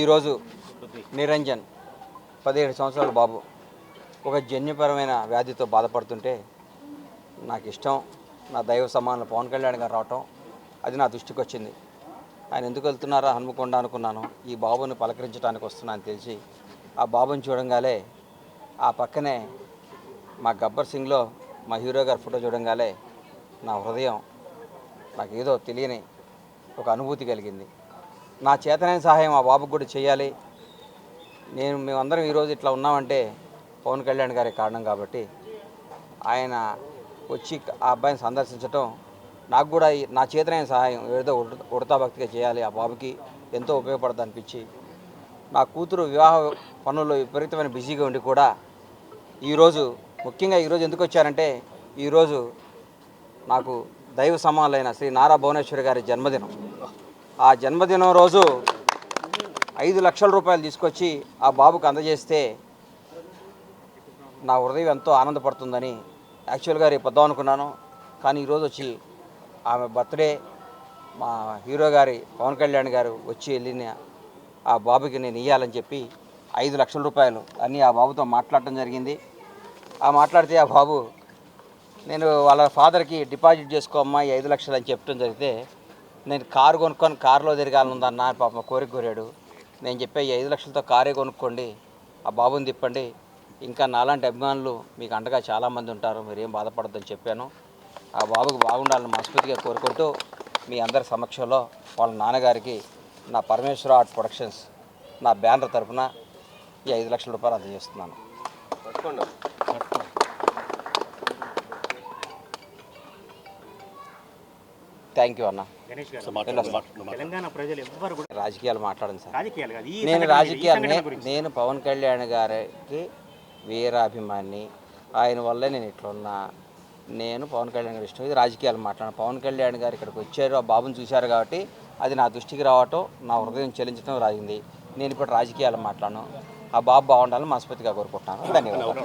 ఈరోజు నిరంజన్ 17 సంవత్సరాల బాబు ఒక జన్యుపరమైన వ్యాధితో బాధపడుతుంటే నాకు ఇష్టం, నా దైవ సమానులు పవన్ కళ్యాణ్ గారు రావటం అది నా దృష్టికి వచ్చింది. ఆయన ఎందుకు వెళ్తున్నారా హన్మకొండ అనుకున్నాను. ఈ బాబుని పలకరించడానికి వస్తున్నా అని తెలిసి ఆ బాబుని చూడంగానే ఆ పక్కనే మా గబ్బర్ సింగ్లో మా హీరో గారి ఫోటో చూడంగానే నా హృదయం నాకు ఏదో తెలియని ఒక అనుభూతి కలిగింది. నా చేతనైన సహాయం ఆ బాబుకు కూడా చేయాలి. మేమందరం ఈరోజు ఇట్లా ఉన్నామంటే పవన్ కళ్యాణ్ గారి కారణం కాబట్టి ఆయన వచ్చి ఆ అబ్బాయిని సందర్శించడం నాకు కూడా నా చేతనైన సహాయం ఏదో ఉడతా భక్తిగా చేయాలి, ఆ బాబుకి ఎంతో ఉపయోగపడుతుంది అనిపించి నా కూతురు వివాహ పనుల్లో విపరీతమైన బిజీగా ఉండి కూడా ఈరోజు ముఖ్యంగా ఈరోజు ఎందుకు వచ్చారంటే ఈరోజు నాకు దైవ సమానులైన శ్రీ నారా భువనేశ్వరి గారి జన్మదినం. ఆ జన్మదినం రోజు 5 లక్షల రూపాయలు తీసుకొచ్చి ఆ బాబుకు అందజేస్తే నా హృదయం ఎంతో ఆనందపడుతుందని యాక్చువల్గా రేపు వద్దాం అనుకున్నాను. కానీ ఈరోజు వచ్చి ఆమె బర్త్డే మా హీరో గారి పవన్ కళ్యాణ్ గారు వచ్చి వెళ్ళిన ఆ బాబుకి నేను ఇవ్వాలని చెప్పి 5 లక్షల రూపాయలు అన్నీ ఆ బాబుతో మాట్లాడటం జరిగింది. ఆ మాట్లాడితే ఆ బాబు నేను వాళ్ళ ఫాదర్కి డిపాజిట్ చేసుకోమ్మా ఈ 5 లక్షలు అని చెప్పడం జరిగితే నేను కారు కొనుక్కొని కారులో తిరగాలనుందన్న పాప కోరిక కోరాడు. నేను చెప్పే ఈ 5 లక్షలతో కారే కొనుక్కోండి, ఆ బాబుని తిప్పండి, ఇంకా నాలాంటి అభిమానులు మీకు అండగా చాలామంది ఉంటారు, మీరేం బాధపడద్దని చెప్పాను. ఆ బాబుకు బాగుండాలని మనస్ఫూర్తిగా కోరుకుంటూ మీ అందరి సమక్షంలో వాళ్ళ నాన్నగారికి నా పరమేశ్వర ఆర్ట్ ప్రొడక్షన్స్ నా బ్యానర్ తరఫున ఈ 5 లక్షల రూపాయలు అందజేస్తున్నాను. థ్యాంక్ యూ అన్న. రాజకీయాలు మాట్లాడండి సార్. నేను పవన్ కళ్యాణ్ గారికి వీరాభిమాని, ఆయన వల్లే నేను ఇట్లున్నా. నేను పవన్ కళ్యాణ్ గారు ఇష్టం, ఇది రాజకీయాలు మాట్లాడాను. పవన్ కళ్యాణ్ గారు ఇక్కడికి వచ్చారు, ఆ బాబుని చూశారు కాబట్టి అది నా దృష్టికి రావటం, నా హృదయం చెల్లించడం రాగింది. నేను ఇప్పుడు రాజకీయాలు మాట్లాడను. ఆ బాబు బాగుండాలని మనస్ఫూర్తిగా కోరుకుంటున్నాను. ధన్యవాదాలు.